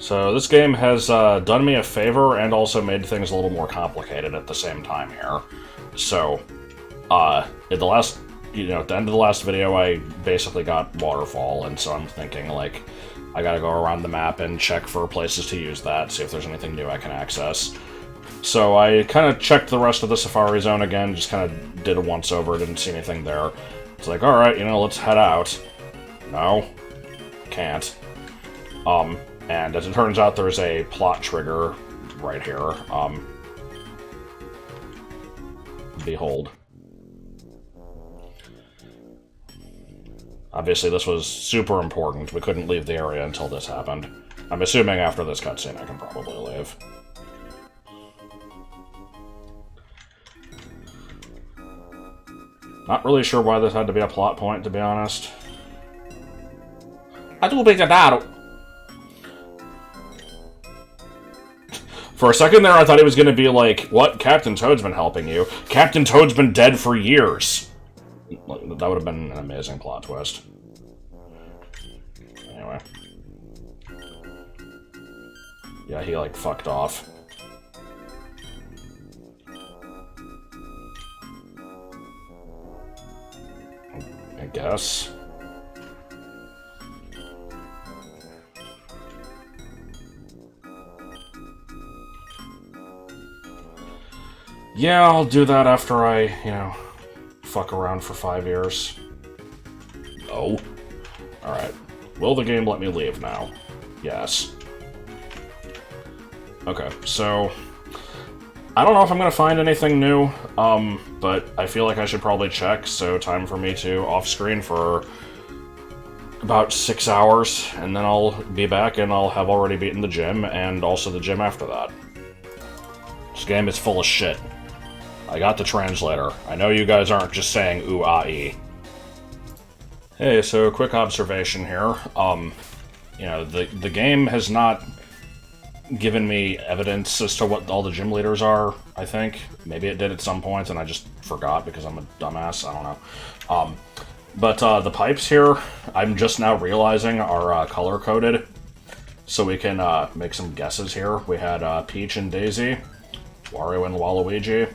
So this game has done me a favor and also made things a little more complicated at the same time here. So, at the last, at the end of the last video, I basically got Waterfall, and so I'm thinking, like, I gotta go around the map and check for places to use that, see if there's anything new I can access. So I kind of checked the rest of the Safari Zone again, just kind of did a once-over, didn't see anything there. It's like, alright, let's head out. No. Can't. And as it turns out, there's a plot trigger right here. Behold. Obviously, this was super important. We couldn't leave the area until this happened. I'm assuming after this cutscene I can probably leave. Not really sure why this had to be a plot point, to be honest. I do think that. For a second there, I thought it was going to be like, what? Captain Toad's been helping you. Captain Toad's been dead for years. That would have been an amazing plot twist. Anyway. Yeah, he, like, fucked off. I guess. Yeah, I'll do that after I, fuck around for 5 years. Oh. Alright. Will the game let me leave now? Yes. Okay, so... I don't know if I'm gonna find anything new, but I feel like I should probably check, so time for me to off-screen for about 6 hours, and then I'll be back and I'll have already beaten the gym, and also the gym after that. This game is full of shit. I got the translator. I know you guys aren't just saying ooh ah ee. Hey, so quick observation here. The game has not given me evidence as to what all the gym leaders are, I think. Maybe it did at some point and I just forgot because I'm a dumbass, I don't know. But the pipes here, I'm just now realizing are color-coded. So we can make some guesses here. We had Peach and Daisy, Wario and Waluigi.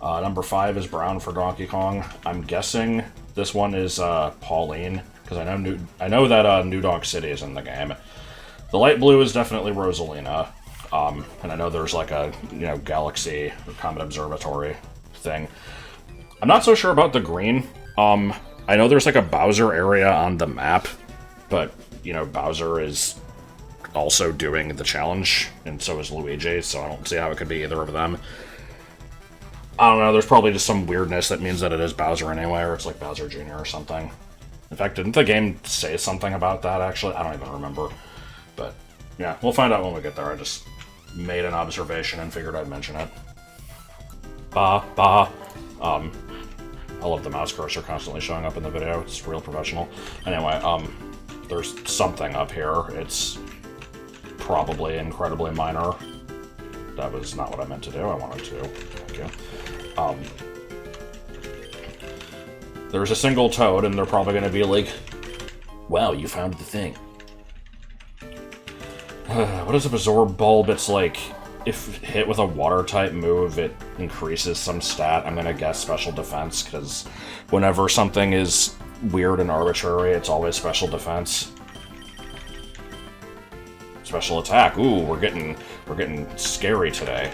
Number 5 is brown for Donkey Kong. I'm guessing this one is Pauline, because I know that New Donk City is in the game. The light blue is definitely Rosalina, and I know there's like a Galaxy or Comet Observatory thing. I'm not so sure about the green. I know there's like a Bowser area on the map, but Bowser is also doing the challenge, and so is Luigi, so I don't see how it could be either of them. I don't know, there's probably just some weirdness that means that it is Bowser anyway, or it's like Bowser Jr. or something. In fact, didn't the game say something about that, actually? I don't even remember. But, yeah, we'll find out when we get there. I just made an observation and figured I'd mention it. Ba, ba. I love the mouse cursor constantly showing up in the video. It's real professional. Anyway, there's something up here. It's probably incredibly minor. That was not what I meant to do. I wanted to. Thank you. There's a single Toad, and they're probably going to be like, wow, you found the thing. What is a Absorb Bulb? It's like, if hit with a water-type move, it increases some stat. I'm going to guess special defense, because whenever something is weird and arbitrary, it's always special defense. Special attack. Ooh, we're getting scary today.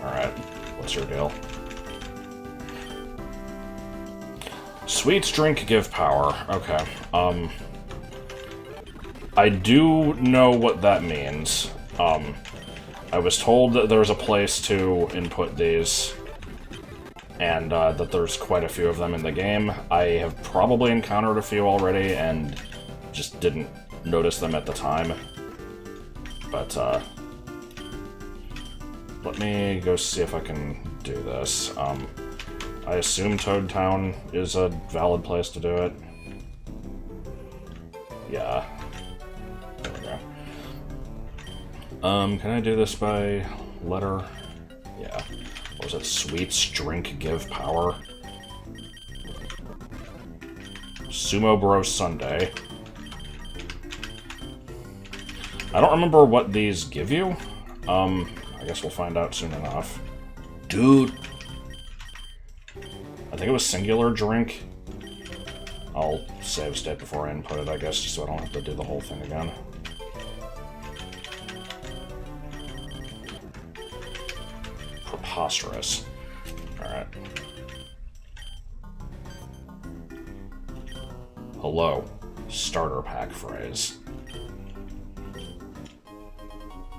Alright, what's your deal? Sweets drink give power. Okay. I do know what that means. I was told that there's a place to input these, and that there's quite a few of them in the game. I have probably encountered a few already, and just didn't notice them at the time. But, let me go see if I can do this. I assume Toad Town is a valid place to do it. Yeah. There we go. Can I do this by letter? Yeah. What was it? Sweets drink give power? Sumo Bro Sunday. I don't remember what these give you. I guess we'll find out soon enough. Dude! I think it was singular drink. I'll save state before I input it, I guess, just so I don't have to do the whole thing again. Preposterous. Alright. Hello. Starter pack phrase.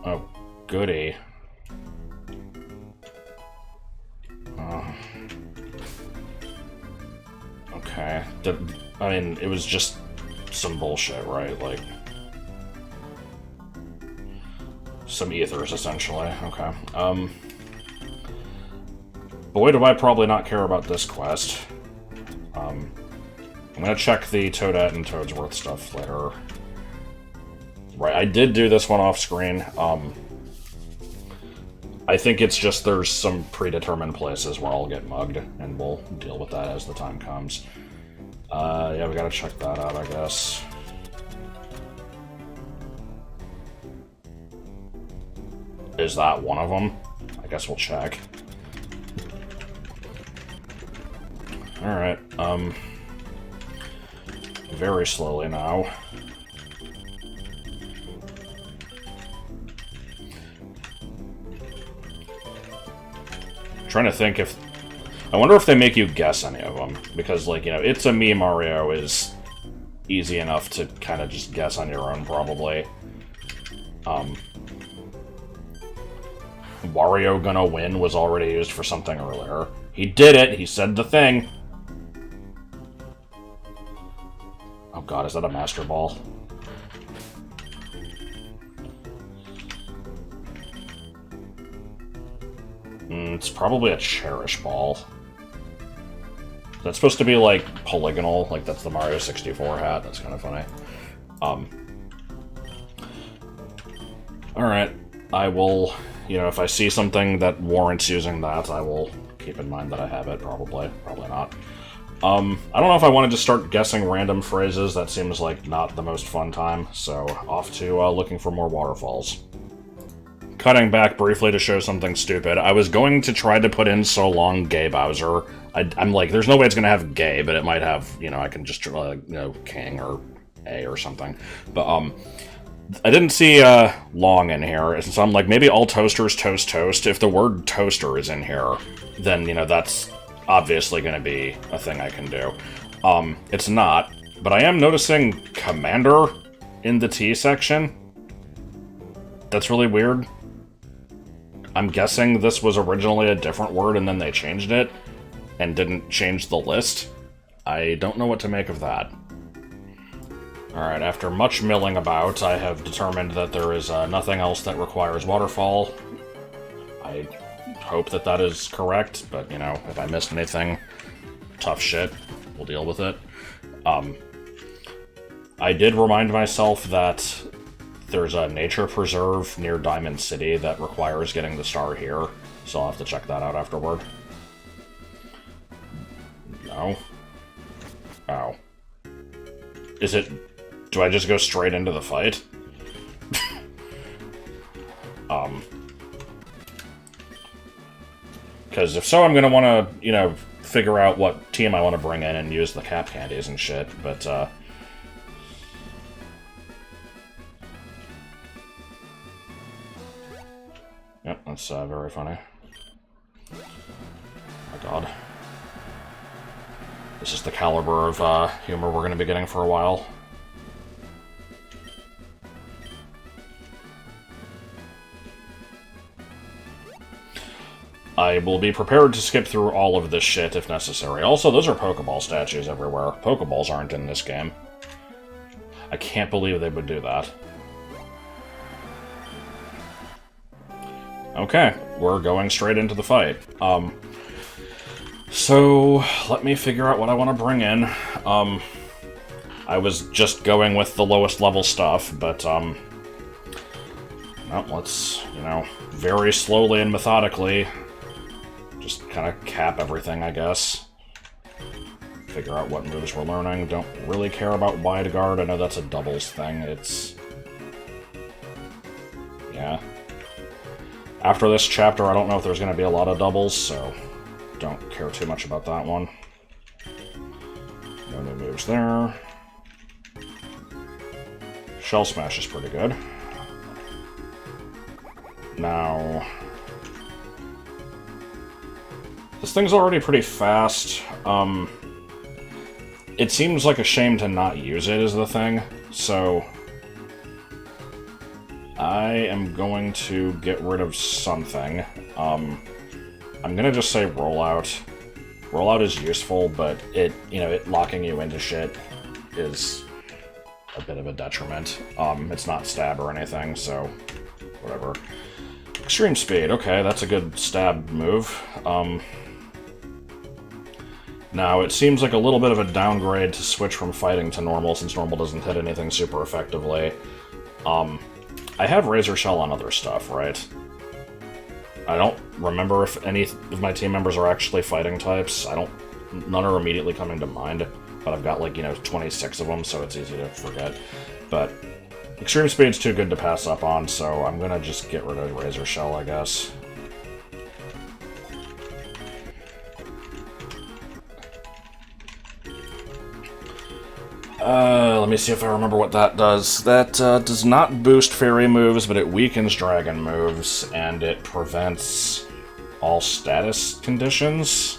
Oh, goody. Okay. I mean, it was just some bullshit, right? Like, some ethers, essentially. Okay. Boy, do I probably not care about this quest. I'm gonna check the Toadette and Toadsworth stuff later. Right, I did do this one off screen. I think it's just there's some predetermined places where I'll get mugged, and we'll deal with that as the time comes. Yeah, we gotta check that out, I guess. Is that one of them? I guess we'll check. Alright, very slowly now. Trying to think if... I wonder if they make you guess any of them. Because, like, you know, It's a Me Mario is easy enough to kind of just guess on your own, probably. Wario Gonna Win was already used for something earlier. He did it! He said the thing! Oh god, is that a Master Ball? It's probably a Cherish Ball. That's supposed to be, like, polygonal. Like, that's the Mario 64 hat. That's kind of funny. Alright. I will... You know, if I see something that warrants using that, I will keep in mind that I have it, probably. Probably not. I don't know if I wanted to start guessing random phrases. That seems like not the most fun time. So, off to looking for more waterfalls. Cutting back briefly to show something stupid, I was going to try to put in So Long Gay Bowser. I'm like, there's no way it's going to have gay, but it might have, you know, I can just, like, you know, King or A or something. But, I didn't see, long in here, so I'm like, maybe all toasters toast toast. If the word toaster is in here, then, you know, that's obviously going to be a thing I can do. It's not, but I am noticing Commander in the T section. That's really weird. I'm guessing this was originally a different word and then they changed it and didn't change the list. I don't know what to make of that. Alright, after much milling about, I have determined that there is nothing else that requires waterfall. I hope that that is correct, but, you know, if I missed anything, tough shit. We'll deal with it. I did remind myself that there's a nature preserve near Diamond City that requires getting the star here, so I'll have to check that out afterward. No? Oh. Is it... Do I just go straight into the fight? Because if so, I'm gonna want to, you know, figure out what team I want to bring in and use the cap candies and shit, but, Yep, that's, very funny. Oh my god. This is the caliber of, humor we're gonna be getting for a while. I will be prepared to skip through all of this shit if necessary. Also, those are Pokeball statues everywhere. Pokeballs aren't in this game. I can't believe they would do that. Okay, we're going straight into the fight. So, let me figure out what I want to bring in. I was just going with the lowest level stuff, but, well, let's, you know, very slowly and methodically just kind of cap everything, I guess. Figure out what moves we're learning. Don't really care about wide guard. I know that's a doubles thing. It's yeah. After this chapter, I don't know if there's going to be a lot of doubles, so don't care too much about that one. No new moves there. Shell Smash is pretty good. Now, this thing's already pretty fast. It seems like a shame to not use it is the thing, so I am going to get rid of something. I'm gonna just say Rollout. Rollout is useful, but it locking you into shit is a bit of a detriment. It's not stab or anything, so whatever. Extreme Speed, okay, that's a good stab move. Now, it seems like a little bit of a downgrade to switch from fighting to normal, since normal doesn't hit anything super effectively. I have Razor Shell on other stuff, right? I don't remember if any of my team members are actually fighting types. None are immediately coming to mind, but I've got, like, 26 of them, so it's easy to forget. But Extreme Speed's too good to pass up on, so I'm gonna just get rid of Razor Shell, I guess. Let me see if I remember what that does. That does not boost fairy moves, but it weakens dragon moves, and it prevents all status conditions.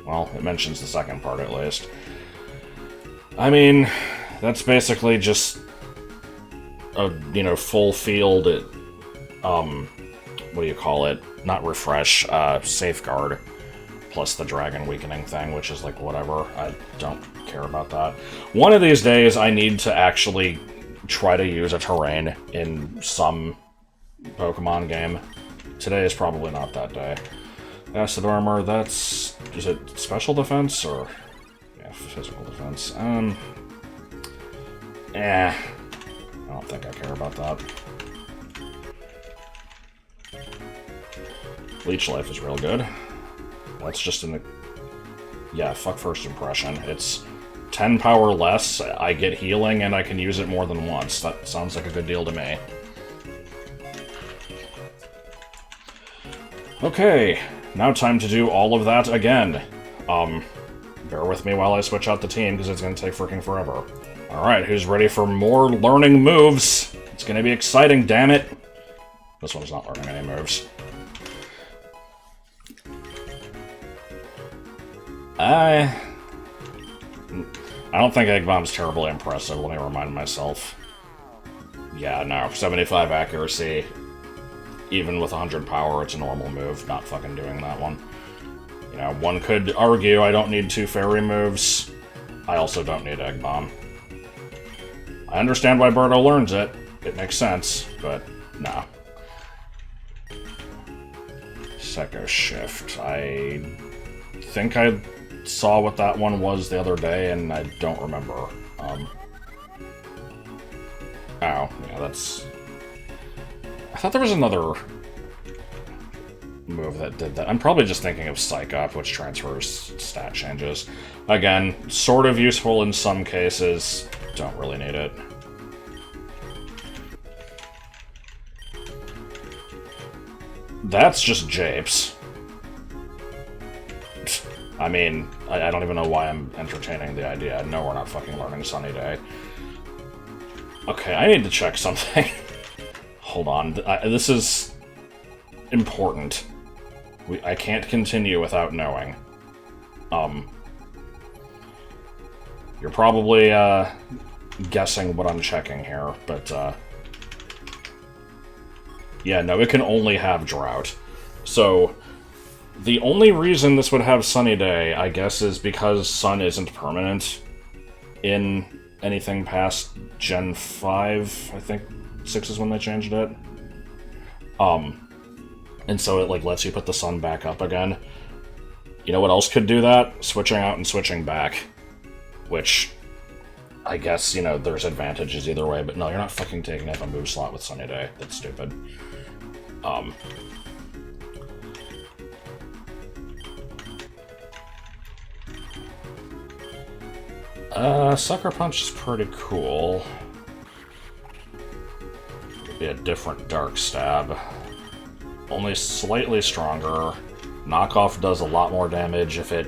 Well, it mentions the second part, at least. I mean, that's basically just a, full field, what do you call it? Not refresh, safeguard. Plus the dragon weakening thing, which is like, whatever. I don't care about that. One of these days, I need to actually try to use a terrain in some Pokemon game. Today is probably not that day. Acid Armor, is it special defense, or... yeah, physical defense. I don't think I care about that. Leech Life is real good. That's just yeah, fuck first impression. It's 10 power less, I get healing, and I can use it more than once. That sounds like a good deal to me. Okay, now time to do all of that again. Bear with me while I switch out the team, because it's gonna take freaking forever. Alright, who's ready for more learning moves? It's gonna be exciting, damn it! This one's not learning any moves. I don't think Egg Bomb's terribly impressive, let me remind myself. Yeah, no, 75 accuracy, even with 100 power, it's a normal move, not fucking doing that one. One could argue I don't need 2 fairy moves, I also don't need Egg Bomb. I understand why Birdo learns it, it makes sense, but no. Secco Shift, I think I saw what that one was the other day, and I don't remember. Oh, yeah, that's... I thought there was another move that did that. I'm probably just thinking of Psych Up, which transfers stat changes. Again, sort of useful in some cases, don't really need it. That's just japes. I mean, I don't even know why I'm entertaining the idea. No, we're not fucking learning Sunny Day. Okay, I need to check something. Hold on, this is important. I can't continue without knowing. You're probably, guessing what I'm checking here, but, yeah, no, it can only have Drought. So, the only reason this would have Sunny Day, I guess, is because Sun isn't permanent in anything past Gen 5, I think 6 is when they changed it. And so it, like, lets you put the Sun back up again. You know what else could do that? Switching out and switching back. Which, I guess, there's advantages either way, but no, you're not fucking taking up a move slot with Sunny Day. That's stupid. Sucker Punch is pretty cool. be a different dark stab. Only slightly stronger. Knockoff does a lot more damage if it...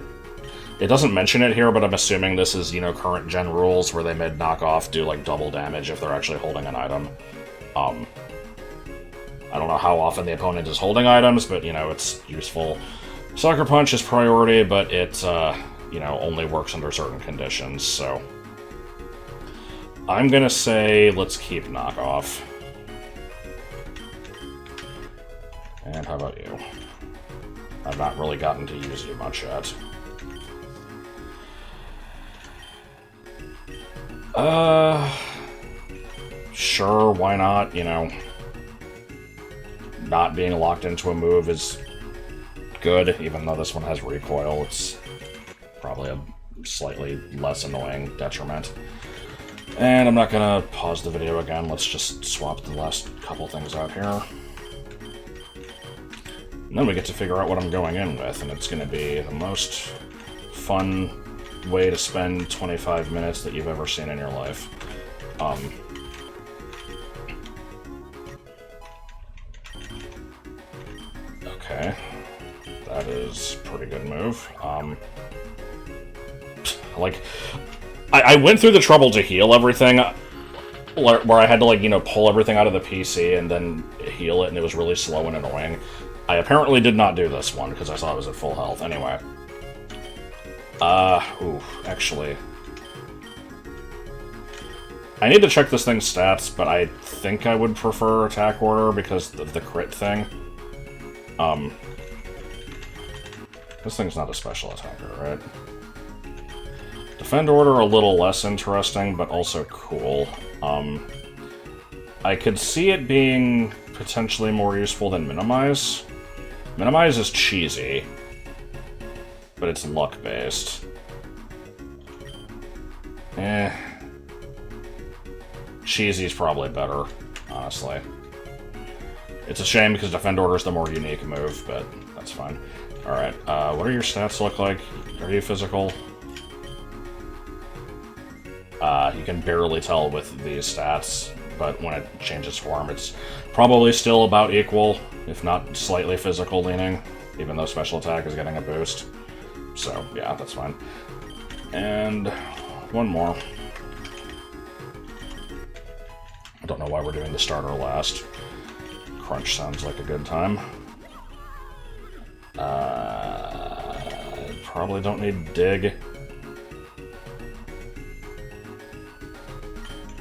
It doesn't mention it here, but I'm assuming this is, you know, current gen rules where they made knockoff do, like, double damage if they're actually holding an item. I don't know how often the opponent is holding items, but, you know, it's useful. Sucker Punch is priority, but it, you know, only works under certain conditions, so... I'm gonna say let's keep knockoff. And how about you? I've not really gotten to use you much yet. Sure, why not, you know. Not being locked into a move is good, even though this one has recoil. It's probably a slightly less annoying detriment. And I'm not gonna pause the video again, let's just swap the last couple things out here. And then we get to figure out what I'm going in with, and it's gonna be the most fun way to spend 25 minutes that you've ever seen in your life. Okay. That is a pretty good move. Like, I went through the trouble to heal everything, where I had to, like, you know, pull everything out of the PC and then heal it, and it was really slow and annoying. I apparently did not do this one, because I saw it was at full health. Anyway. Actually... I need to check this thing's stats, but I think I would prefer attack order because of the crit thing. This thing's not a special attacker, right? Defend order a little less interesting, but also cool. I could see it being potentially more useful than minimize. Minimize is cheesy, but it's luck-based. Cheesy's probably better, honestly. It's a shame because Defend Order is the more unique move, but that's fine. Alright, what do your stats look like? Are you physical? You can barely tell with these stats, but when it changes form, it's probably still about equal, if not slightly physical leaning, even though special attack is getting a boost. So, yeah, that's fine. And one more. I don't know why we're doing the starter last. Crunch sounds like a good time. Probably don't need dig.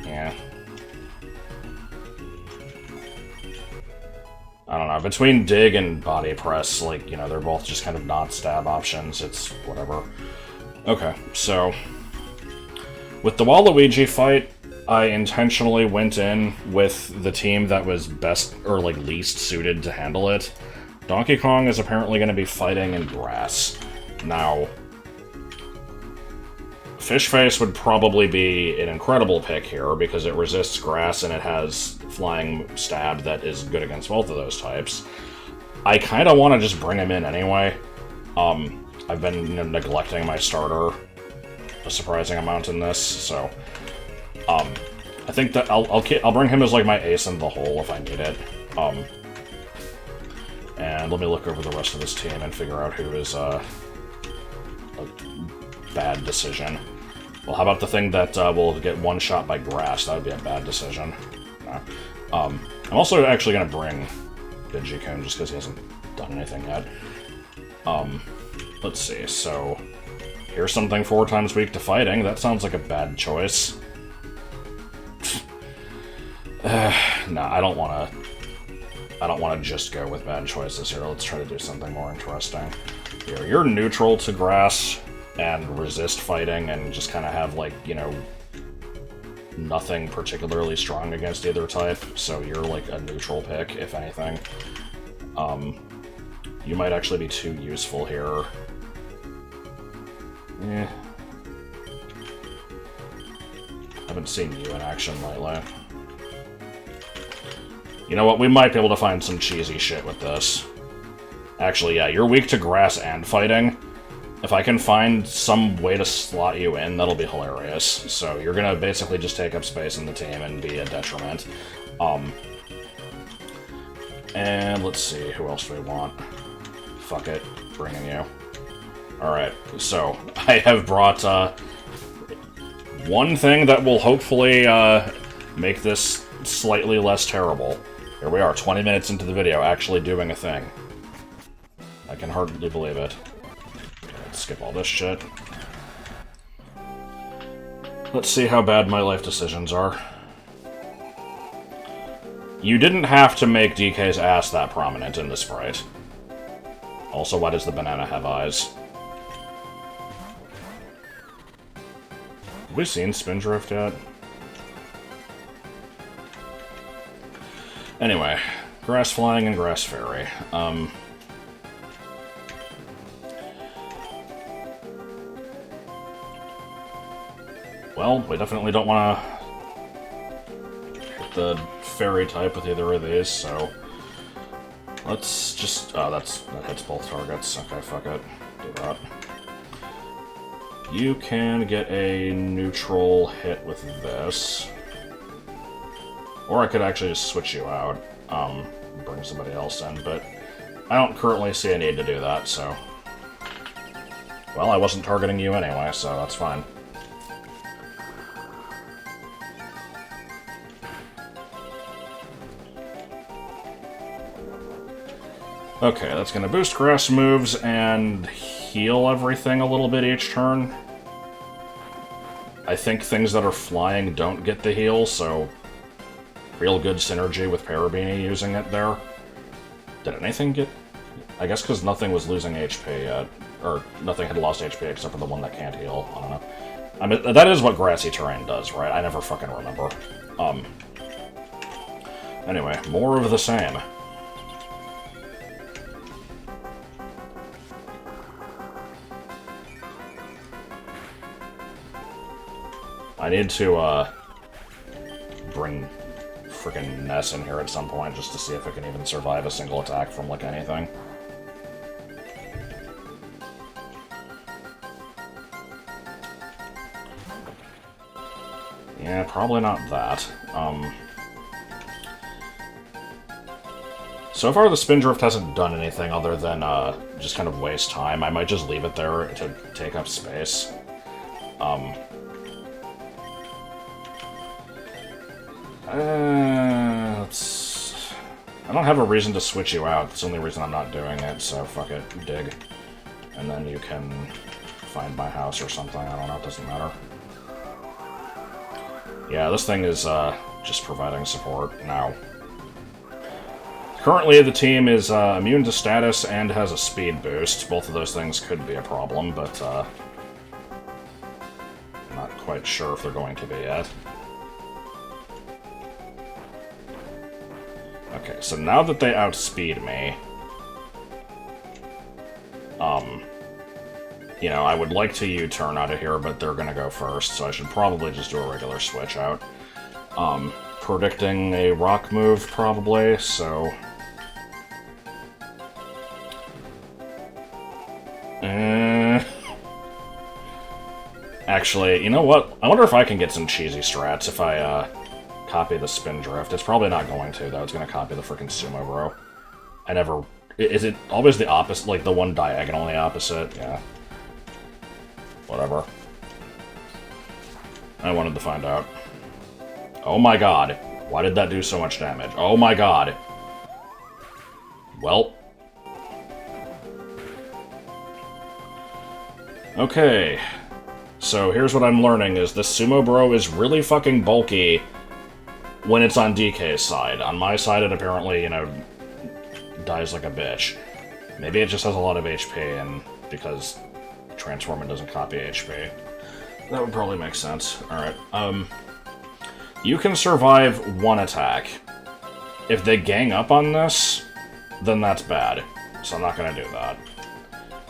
Yeah. I don't know, between dig and body press, like, you know, they're both just kind of not stab options, it's whatever. Okay, so... with the Waluigi fight, I intentionally went in with the team that was best, or like least suited to handle it. Donkey Kong is apparently going to be fighting in grass. Now, Fish Face would probably be an incredible pick here because it resists grass and it has flying stab that is good against both of those types. I kind of want to just bring him in anyway. I've been, you know, neglecting my starter a surprising amount in this, so... I think that I'll bring him as, like, my ace in the hole if I need it. And let me look over the rest of this team and figure out who is, a bad decision. Well, how about the thing that, will get one shot by grass? That would be a bad decision. No. I'm also actually gonna bring Digicone just because he hasn't done anything yet. Let's see, so... here's something 4 times weak to fighting. That sounds like a bad choice. Nah, I don't want to just go with bad choices here. Let's try to do something more interesting. Here, you're neutral to grass and resist fighting and just kind of have, like, you know, nothing particularly strong against either type, so you're, like, a neutral pick, if anything. You might actually be too useful here. Eh. Haven't seen you in action lately. You know what, we might be able to find some cheesy shit with this. Actually, yeah, you're weak to grass and fighting. If I can find some way to slot you in, that'll be hilarious. So you're gonna basically just take up space in the team and be a detriment. And let's see, who else do we want? Fuck it, bringing you. Alright, so I have brought one thing that will hopefully make this slightly less terrible. Here we are, 20 minutes into the video, actually doing a thing. I can hardly believe it. Okay, let's skip all this shit. Let's see how bad my life decisions are. You didn't have to make DK's ass that prominent in the sprite. Also, why does the banana have eyes? Have we seen Spindrift yet? Anyway, Grass Flying and Grass Fairy. Well, we definitely don't want to hit the fairy type with either of these, so let's just... Oh, that hits both targets. Okay, fuck it. Do that. You can get a neutral hit with this. Or I could actually just switch you out, bring somebody else in, but I don't currently see a need to do that, so... Well, I wasn't targeting you anyway, so that's fine. Okay, that's gonna boost grass moves and heal everything a little bit each turn. I think things that are flying don't get the heal, so real good synergy with Parabini using it there. Did anything get... I guess because nothing was losing HP yet. Or nothing had lost HP except for the one that can't heal. I don't know. I mean, that is what grassy terrain does, right? I never fucking remember. Anyway, more of the same. I need to, bring frickin' Ness in here at some point just to see if it can even survive a single attack from, like, anything. Yeah, probably not that. So far the Spindrift hasn't done anything other than, just kind of waste time. I might just leave it there to take up space. I don't have a reason to switch you out. That's the only reason I'm not doing it, so fuck it. Dig. And then you can find my house or something. I don't know, it doesn't matter. Yeah, this thing is just providing support now. Currently, the team is immune to status and has a speed boost. Both of those things could be a problem, but I'm not quite sure if they're going to be yet. Okay, so now that they outspeed me, you know, I would like to U-turn out of here, but they're gonna go first, so I should probably just do a regular switch out. Predicting a rock move, probably, so... Actually, you know what? I wonder if I can get some cheesy strats if I, copy the Spindrift. It's probably not going to, though. It's gonna copy the freaking Sumo Bro. I never... Is it always the opposite? Like, the one diagonally opposite? Yeah. Whatever. I wanted to find out. Oh my god. Why did that do so much damage? Oh my god. Well. Okay. So here's what I'm learning, is this Sumo Bro is really fucking bulky when it's on DK's side. On my side, it apparently, you know, dies like a bitch. Maybe it just has a lot of HP, and because Transforming doesn't copy HP. That would probably make sense. Alright, you can survive one attack. If they gang up on this, then that's bad. So I'm not gonna do that.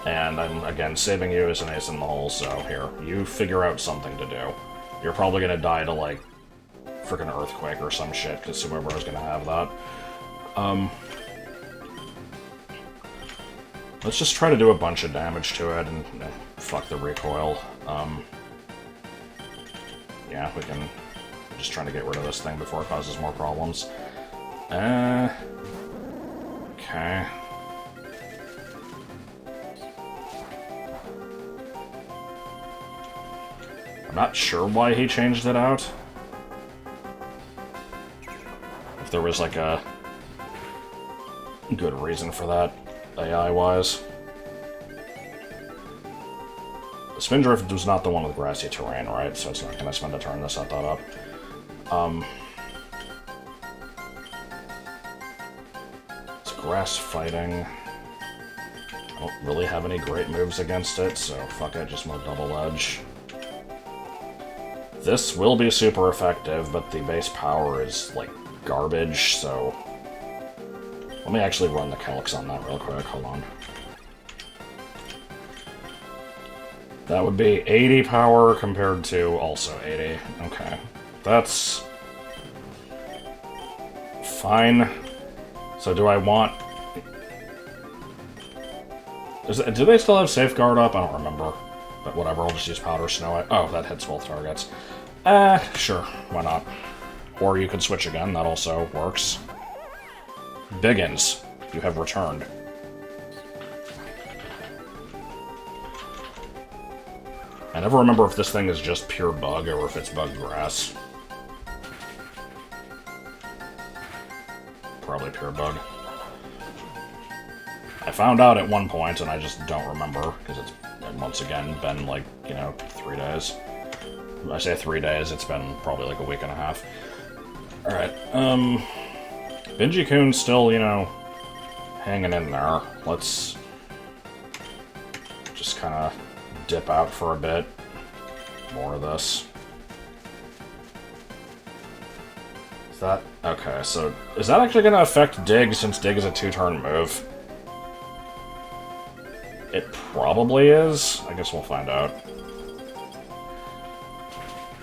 And I'm, again, saving you as an ace in the hole, so here, you figure out something to do. You're probably gonna die to, like, freaking Earthquake or some shit, because Sumo Bro's gonna have that. Let's just try to do a bunch of damage to it, and fuck the recoil. Yeah, we can... Just trying to get rid of this thing before it causes more problems. Okay. I'm not sure why he changed it out. If there was, like, a good reason for that, AI-wise. The Spindrift was not the one with grassy terrain, right? So it's not going to spend a turn to set that up. It's grass fighting. I don't really have any great moves against it, so fuck it, just more double edge. This will be super effective, but the base power is, like, garbage, so... Let me actually run the calcs on that real quick, hold on. That would be 80 power compared to also 80. Okay. That's... fine. So do I want... do they still have Safeguard up? I don't remember. But whatever, I'll just use Powder Snow. Oh, that hits both targets. Sure, why not? Or you could switch again, that also works. Biggins, you have returned. I never remember if this thing is just pure bug or if it's bug grass. Probably pure bug. I found out at one point, and I just don't remember, because it's, once again, been, like, you know, 3 days. When I say 3 days, it's been probably, like, a week and a half. Alright, Benji-kun's still, you know, hanging in there. Let's just kind of dip out for a bit. More of this. Is that... okay, so... is that actually going to affect Dig, since Dig is a 2-turn move? It probably is. I guess we'll find out.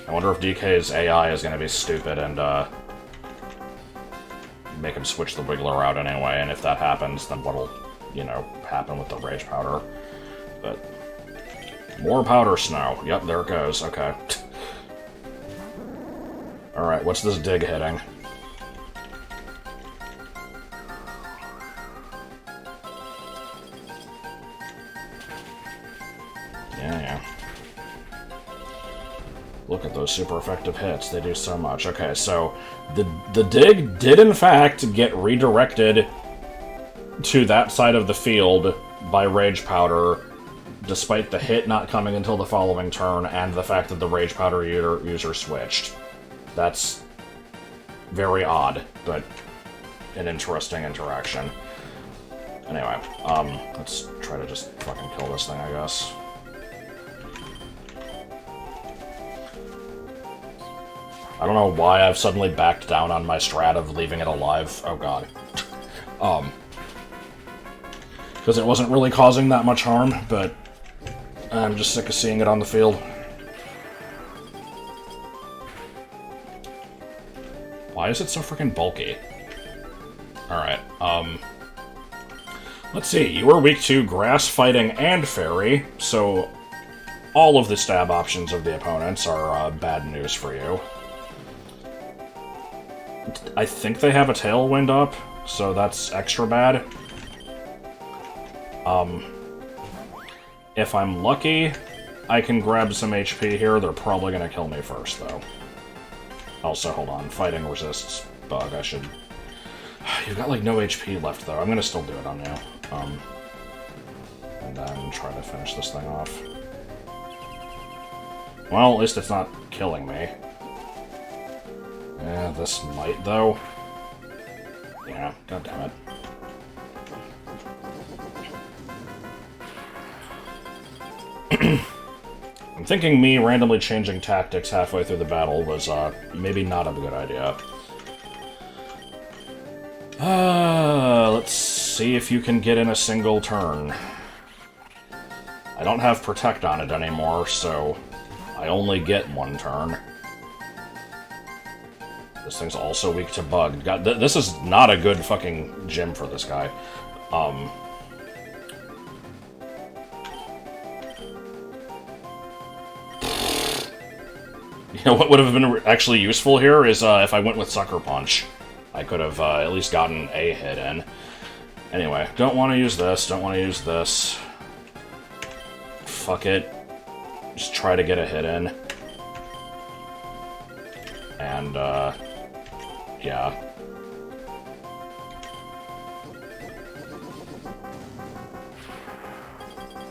I wonder if DK's AI is going to be stupid and, make him switch the Wiggler out anyway, and if that happens, then what'll, you know, happen with the Rage Powder. But... more Powder Snow. Yep, there it goes. Okay. Alright, what's this Dig hitting? Yeah. Look at those super effective hits. They do so much. Okay, so the Dig did in fact get redirected to that side of the field by Rage Powder, despite the hit not coming until the following turn and the fact that the Rage Powder user switched. That's very odd, but an interesting interaction. Anyway, let's try to just fucking kill this thing, I guess. I don't know why I've suddenly backed down on my strat of leaving it alive. Oh god. Because it wasn't really causing that much harm, but I'm just sick of seeing it on the field. Why is it so freaking bulky? Alright, let's see, you are weak to Grass, Fighting, and Fairy, so all of the stab options of the opponents are bad news for you. I think they have a Tailwind up, so that's extra bad. If I'm lucky, I can grab some HP here. They're probably gonna kill me first, though. Also, hold on. Fighting resists bug. I should... you've got, like, no HP left, though. I'm gonna still do it on you. And then try to finish this thing off. Well, at least it's not killing me. Yeah, this might, though. Yeah, goddammit. I'm thinking me randomly changing tactics halfway through the battle was, maybe not a good idea. Let's see if you can get in a single turn. I don't have Protect on it anymore, so I only get one turn. This thing's also weak to bug. God, this is not a good fucking gym for this guy. You know what would have been actually useful here is if I went with Sucker Punch. I could have at least gotten a hit in. Anyway, don't want to use this, don't want to use this. Fuck it. Just try to get a hit in. And, yeah.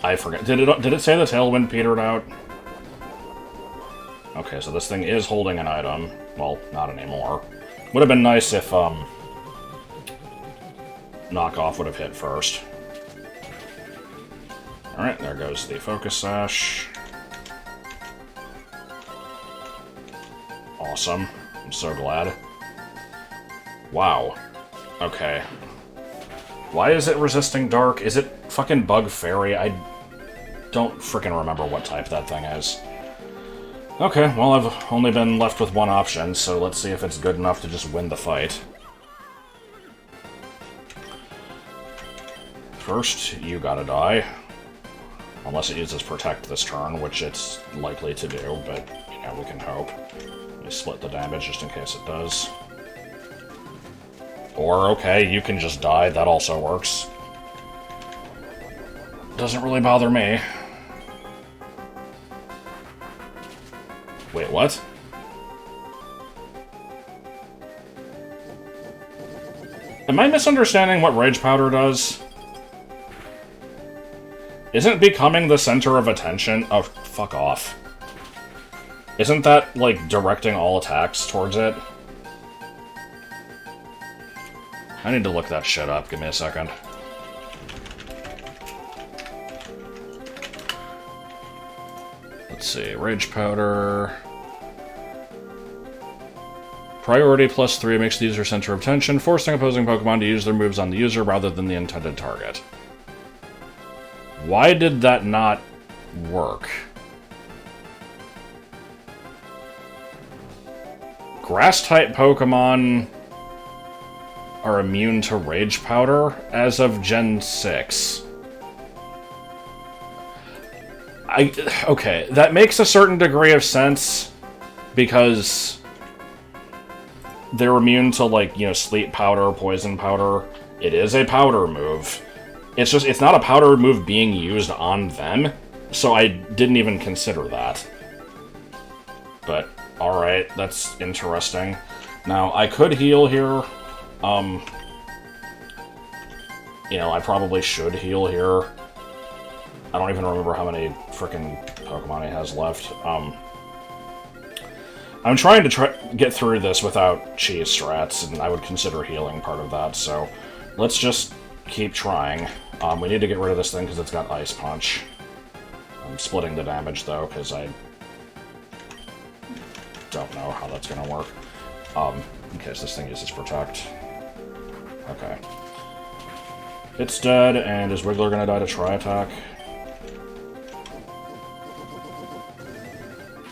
I forget. Did it say the tailwind petered out? Okay, so this thing is holding an item. Well, not anymore. Would have been nice if, knockoff would have hit first. Alright, there goes the focus sash. Awesome. I'm so glad. Wow. Okay. Why is it resisting dark? Is it fucking bug fairy? I don't frickin' remember what type that thing is. Okay, well, I've only been left with one option, so let's see if it's good enough to just win the fight. First, you gotta die. Unless it uses Protect this turn, which it's likely to do, but, you know, we can hope. Let me split the damage just in case it does. Or, okay, you can just die, that also works. Doesn't really bother me. Wait, what? Am I misunderstanding what Rage Powder does? Isn't becoming the center of attention... Oh, fuck off. Isn't that, like, directing all attacks towards it? I need to look that shit up. Give me a second. Let's see. Rage Powder... Priority +3 makes the user center of attention, forcing opposing Pokemon to use their moves on the user rather than the intended target. Why did that not work? Grass-type Pokemon are immune to Rage Powder as of Gen 6. Okay, that makes a certain degree of sense, because they're immune to, like, you know, Sleep Powder, Poison Powder. It is a powder move. It's just, it's not a powder move being used on them, so I didn't even consider that. But, alright, that's interesting. Now, I could heal here. You know, I probably should heal here. I don't even remember how many frickin' Pokemon he has left. I'm trying to get through this without cheese strats, and I would consider healing part of that, so let's just keep trying. We need to get rid of this thing because it's got Ice Punch. I'm splitting the damage, though, because I don't know how that's going to work. In case this thing uses Protect. Okay. It's dead, and is Wiggler going to die to Tri-Attack?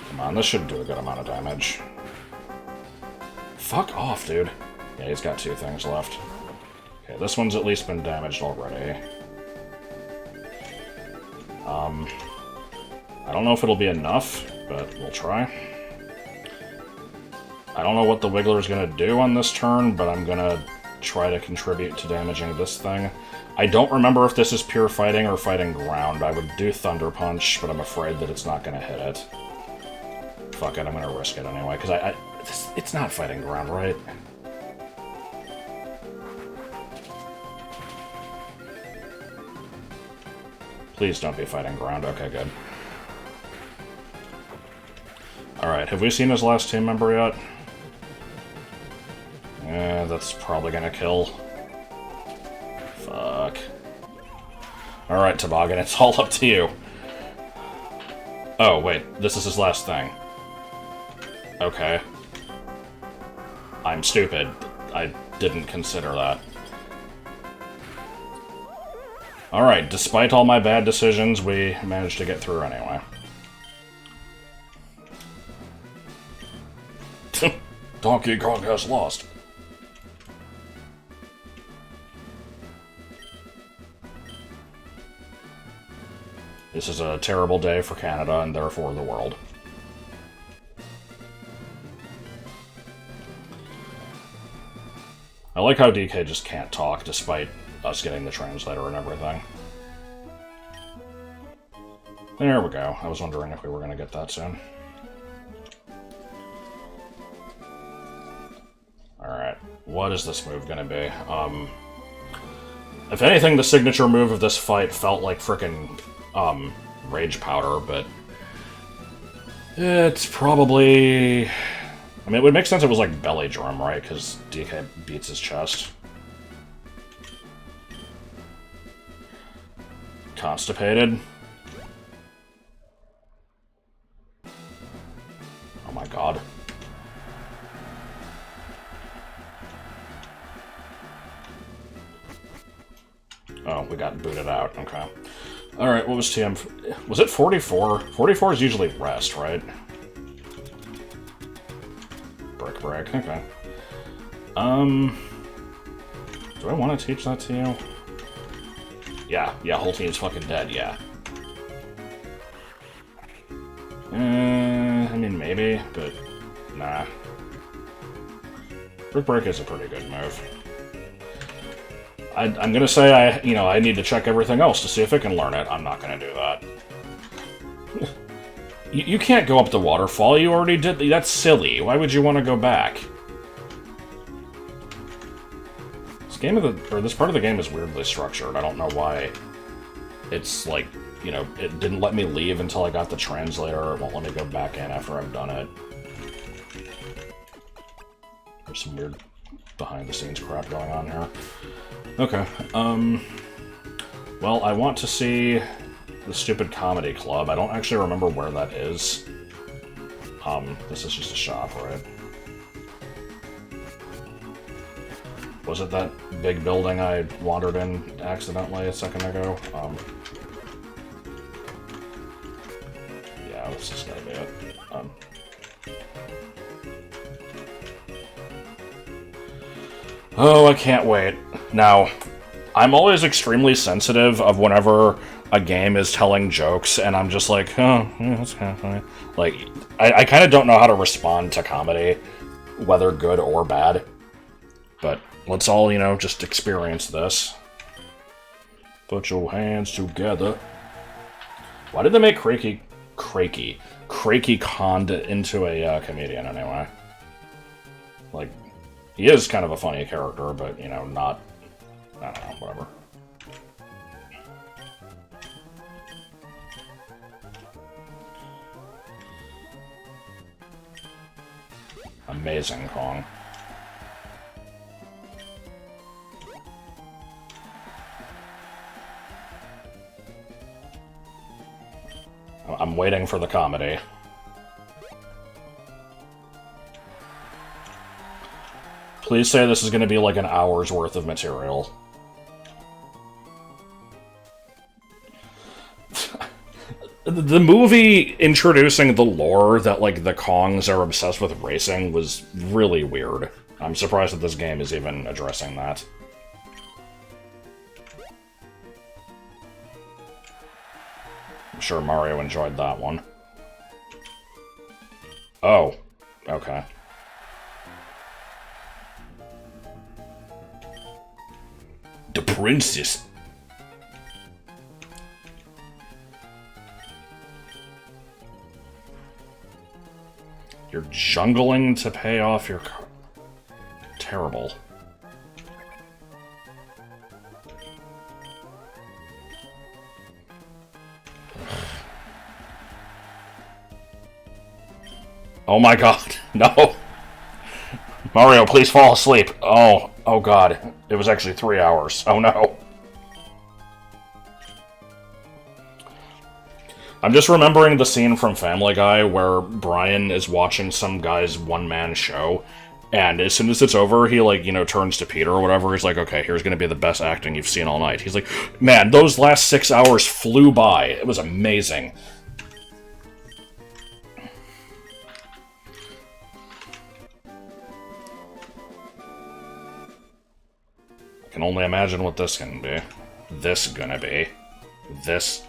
Come on, this should do a good amount of damage. Fuck off, dude. Yeah, he's got 2 things left. Okay, this one's at least been damaged already. I don't know if it'll be enough, but we'll try. I don't know what the Wiggler's gonna do on this turn, but I'm gonna try to contribute to damaging this thing. I don't remember if this is pure fighting or fighting ground. I would do Thunder Punch, but I'm afraid that it's not gonna hit it. Fuck it, I'm gonna risk it anyway, because it's not fighting ground, right? Please don't be fighting ground. Okay, good. Alright, have we seen his last team member yet? Yeah, that's probably gonna kill. Fuck. Alright, Toboggan, it's all up to you. Oh, wait, this is his last thing. Okay. I'm stupid. I didn't consider that. Alright, despite all my bad decisions, we managed to get through anyway. Donkey Kong has lost. This is a terrible day for Canada and therefore the world. I like how DK just can't talk despite us getting the translator and everything. There we go. I was wondering if we were going to get that soon. Alright, what is this move going to be? If anything, the signature move of this fight felt like frickin' Rage Powder, but it's probably... I mean, it would make sense if it was like Belly Drum, right? Because DK beats his chest. Constipated. Oh my god. Oh, we got booted out. Okay. Alright, what was TM? Was it 44? 44 is usually rest, right? Brick break, okay. Do I want to teach that to you? Yeah, whole team's fucking dead, yeah. I mean, maybe, but nah. Brick break is a pretty good move. I'm gonna say I need to check everything else to see if it can learn it. I'm not gonna do that. You can't go up the waterfall. You already did. That's silly. Why would you want to go back? This part of the game is weirdly structured. I don't know why. It's like, it didn't let me leave until I got the translator. It won't let me go back in after I've done it. There's some weird behind-the-scenes crap going on here. Okay, well, I want to see the stupid comedy club. I don't actually remember where that is. This is just a shop, right? Was it that big building I wandered in accidentally a second ago? Yeah, this is gonna be it. Oh, I can't wait. Now, I'm always extremely sensitive of whenever a game is telling jokes, and I'm just like, oh, yeah, that's kind of funny. Like, I kind of don't know how to respond to comedy, whether good or bad. But let's all, just experience this. Put your hands together. Why did they make Crakey Kond into a comedian anyway? Like, he is kind of a funny character, but, not... I don't know, whatever. Amazing Kong. I'm waiting for the comedy. Please say this is going to be like an hour's worth of material. The movie introducing the lore that, like, the Kongs are obsessed with racing was really weird. I'm surprised that this game is even addressing that. I'm sure Mario enjoyed that one. Oh, okay. The princess. You're jungling to pay off your car. Terrible. Oh my god, no! Mario, please fall asleep. Oh god. It was actually 3 hours. Oh no. I'm just remembering the scene from Family Guy where Brian is watching some guy's one-man show, and as soon as it's over, he, like, turns to Peter or whatever. He's like, okay, here's gonna be the best acting you've seen all night. He's like, man, those last 6 hours flew by. It was amazing. I can only imagine what this can be. This gonna be. This.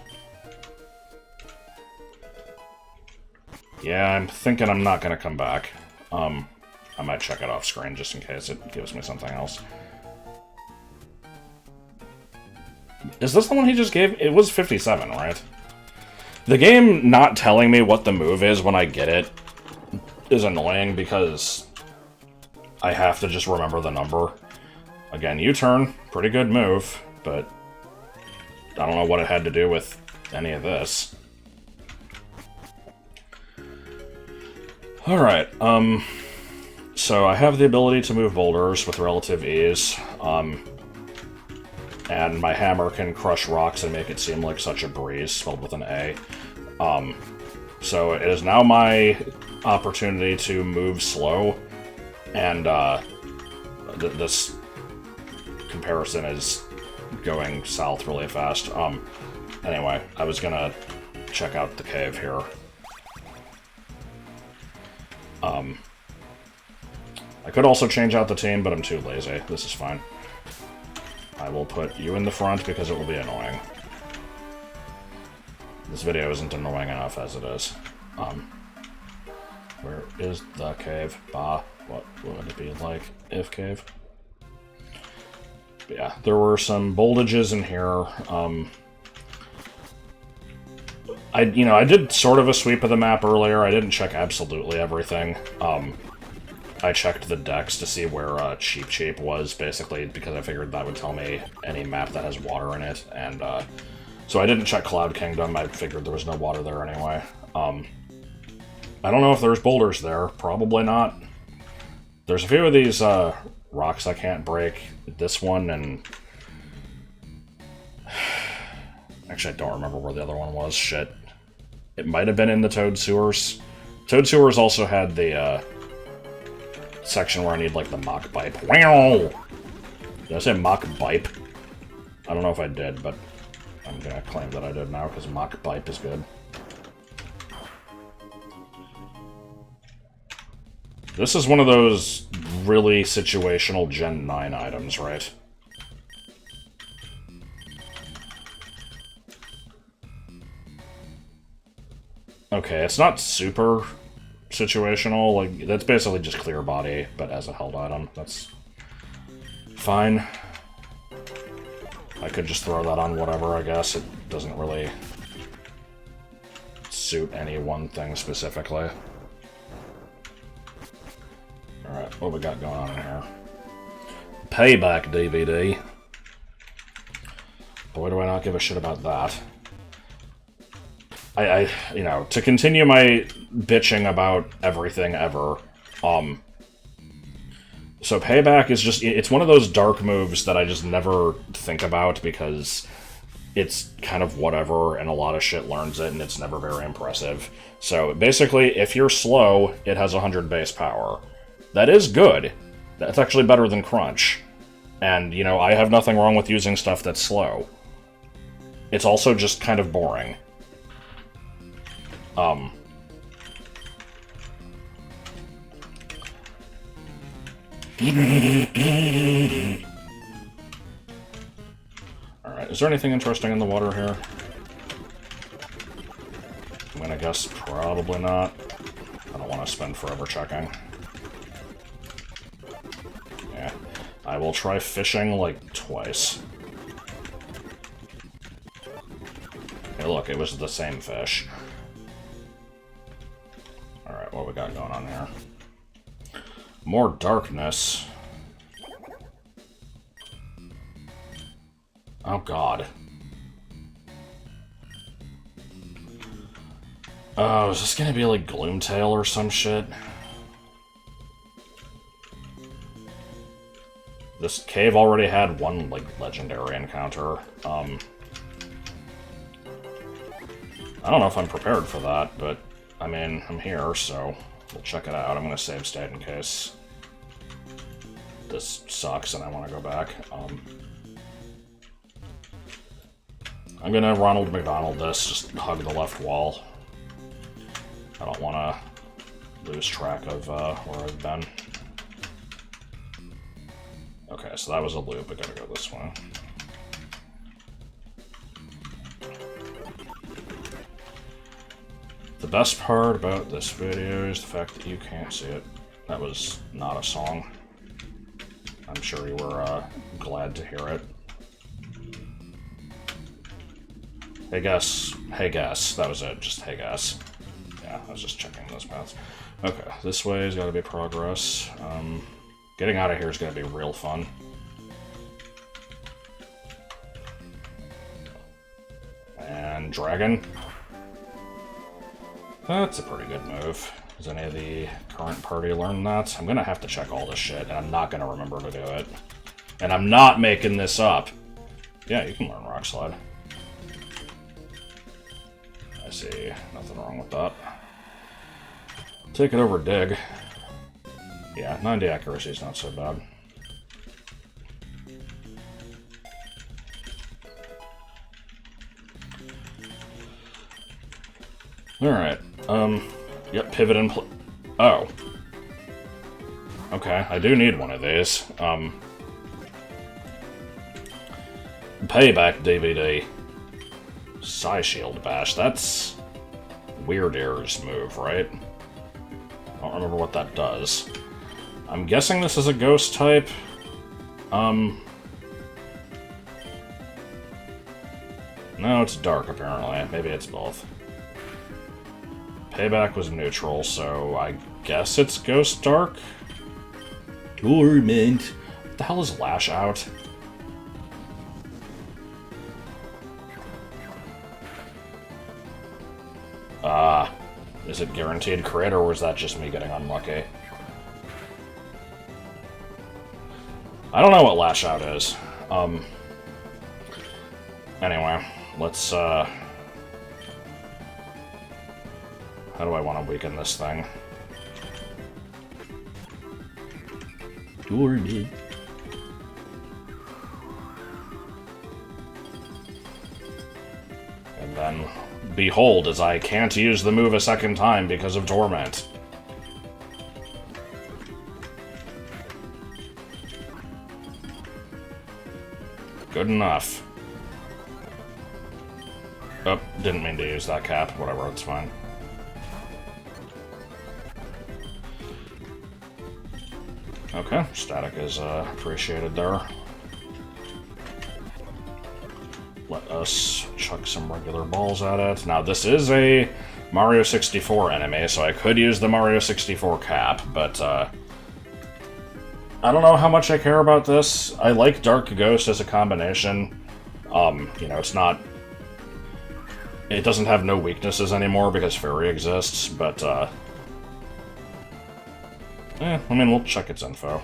Yeah, I'm thinking I'm not gonna come back. I might check it off screen just in case it gives me something else. Is this the one he just gave? It was 57, right? The game not telling me what the move is when I get it is annoying because I have to just remember the number. Again, U-turn, pretty good move, but I don't know what it had to do with any of this. Alright, so I have the ability to move boulders with relative ease, and my hammer can crush rocks and make it seem like such a breeze, spelled with an A. So it is now my opportunity to move slow, and this comparison is going south really fast. Anyway, I was gonna check out the cave here. I could also change out the team, but I'm too lazy. This is fine. I will put you in the front because it will be annoying. This video isn't annoying enough as it is. Where is the cave? Bah. What would it be like if cave? But yeah, there were some boldages in here. I did sort of a sweep of the map earlier. I didn't check absolutely everything. I checked the decks to see where Cheap Cheap was, basically, because I figured that would tell me any map that has water in it, and so I didn't check Cloud Kingdom. I figured there was no water there anyway. I don't know if there's boulders there. Probably not. There's a few of these rocks I can't break. This one, and actually I don't remember where the other one was. Shit. It might have been in the Toad Sewers. Toad Sewers also had the section where I need, like, the Mach Pipe. Wow! Did I say Mach Pipe? I don't know if I did, but I'm gonna claim that I did now, because Mach Pipe is good. This is one of those really situational Gen 9 items, right? Okay, it's not super situational, like, that's basically just clear body, but as a held item. That's fine. I could just throw that on whatever, I guess. It doesn't really suit any one thing specifically. Alright, what we got going on in here? Payback DVD. Boy, do I not give a shit about that. You know, to continue my bitching about everything ever, so Payback is just, it's one of those dark moves that I just never think about because it's kind of whatever, and a lot of shit learns it, and it's never very impressive. So basically, if you're slow, it has 100 base power. That is good. That's actually better than Crunch. And, you know, I have nothing wrong with using stuff that's slow. It's also just kind of boring. Alright, is there anything interesting in the water here? I'm gonna guess probably not. I don't want to spend forever checking. Yeah, I will try fishing, like, twice. Hey, look, it was the same fish. Alright, what we got going on here? More darkness. Oh, God. Oh, is this gonna be like Gloomtail or some shit? This cave already had one, like, legendary encounter. I don't know if I'm prepared for that, but, I mean, I'm here, so we'll check it out. I'm gonna save state in case this sucks and I want to go back. I'm gonna Ronald McDonald this, just hug the left wall. I don't want to lose track of where I've been. Okay, so that was a loop. I gotta go this way. The best part about this video is the fact that you can't see it. That was not a song. I'm sure you were glad to hear it. Hey, guess. Hey, guess. That was it. Just hey, guess. Yeah, I was just checking those paths. Okay, this way has got to be progress. Getting out of here is going to be real fun. And dragon. That's a pretty good move. Has any of the current party learned that? I'm going to have to check all this shit, and I'm not going to remember to do it. And I'm not making this up. Yeah, you can learn Rock Slide. I see. Nothing wrong with that. Take it over Dig. Yeah, 90 accuracy is not so bad. Alright. Yep, pivot and oh. Okay, I do need one of these. Payback DVD. Psy Shield Bash. That's Weird Air's move, right? I don't remember what that does. I'm guessing this is a ghost type. No, it's dark, apparently. Maybe it's both. Payback was neutral, so I guess it's ghost dark? Torment. What the hell is Lash Out? Is it guaranteed crit, or was that just me getting unlucky? I don't know what Lash Out is. Anyway, let's, how do I want to weaken this thing? Dormid. And then, behold, as I can't use the move a second time because of Torment. Good enough. Oh, didn't mean to use that cap. Whatever, it's fine. Okay, static is appreciated there. Let us chuck some regular balls at it. Now, this is a Mario 64 enemy, so I could use the Mario 64 cap, but I don't know how much I care about this. I like Dark Ghost as a combination. You know, it's not... It doesn't have no weaknesses anymore because Fairy exists, but, I mean, we'll check its info.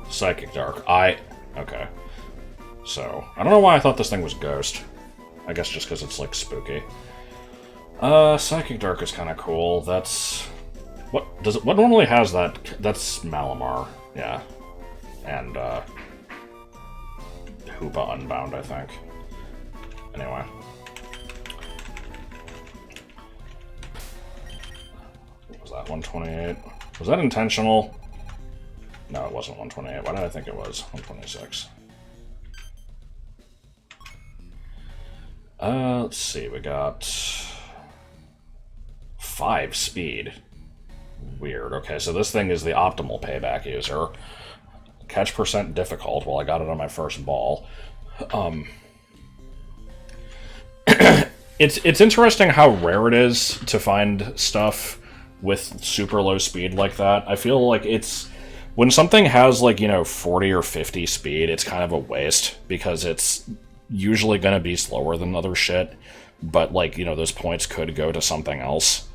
Psychic Dark. Okay. So, I don't know why I thought this thing was Ghost. I guess just because it's, like, spooky. Psychic Dark is kind of cool. That's... What normally has that? That's Malamar. Yeah. And, Hoopa Unbound, I think. Anyway. What was that, 128? Was that intentional? No, it wasn't 128. Why did I think it was? 126. Let's see, we got 5 speed. Weird. Okay, so this thing is the optimal payback user. Catch percent difficult. Well, I got it on my first ball. It's interesting how rare it is to find stuff with super low speed like that. I feel like it's... When something has, like, you know, 40 or 50 speed, it's kind of a waste, because it's usually going to be slower than other shit, but, like, you know, those points could go to something else.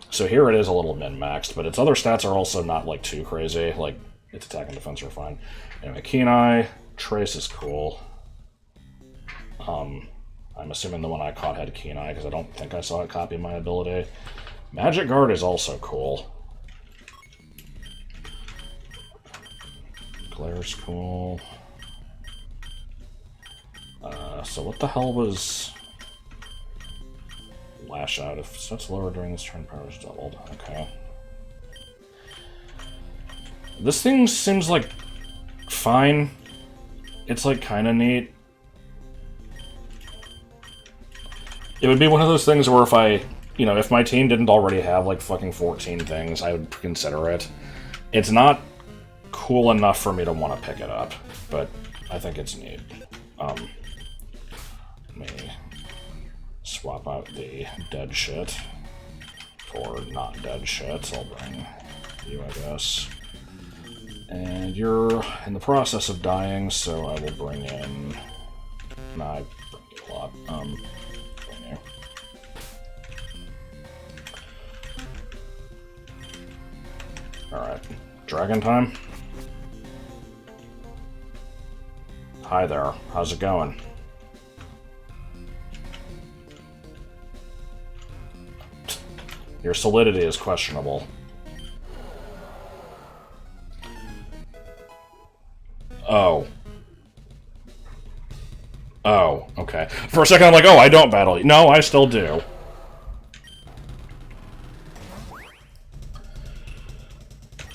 So here it is a little min-maxed, but its other stats are also not, like, too crazy. Like, its attack and defense are fine. Anyway, Keen Eye, Trace is cool. I'm assuming the one I caught had Keen Eye, because I don't think I saw it copy my ability. Magic Guard is also cool. Glare's cool. So what the hell was... Lash Out? If sets lower during this turn, power is doubled. Okay. This thing seems like fine. It's like kind of neat. It would be one of those things where if I, you know, if my team didn't already have like fucking 14 things, I would consider it. It's not cool enough for me to want to pick it up, but I think it's neat. Let me swap out the dead shit for not dead shit. I'll bring you, I guess. And you're in the process of dying, so I will bring in... Nah, I bring you a lot. Bring you. Alright. Dragon time? Hi there. How's it going? Your solidity is questionable. Oh. Oh, okay. For a second I'm like, oh, I don't battle you. No, I still do.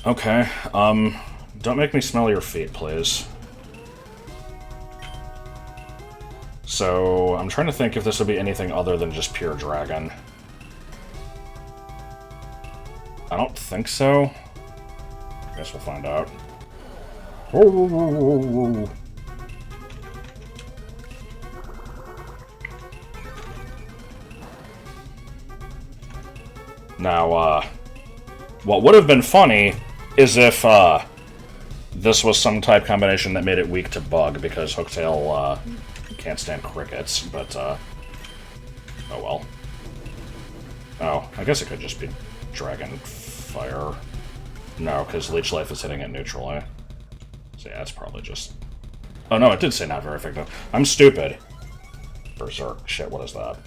Okay, don't make me smell your feet, please. So, I'm trying to think if this would be anything other than just pure dragon. I don't think so. I guess we'll find out. Now, what would have been funny is if, this was some type combination that made it weak to bug, because Hooktail, can't stand crickets, but, oh well. Oh, I guess it could just be Dragon Fire. No, because Leech Life is hitting it neutrally. So yeah, it's probably just... Oh no, it did say not very effective. I'm stupid. Berserk. Shit, what is that?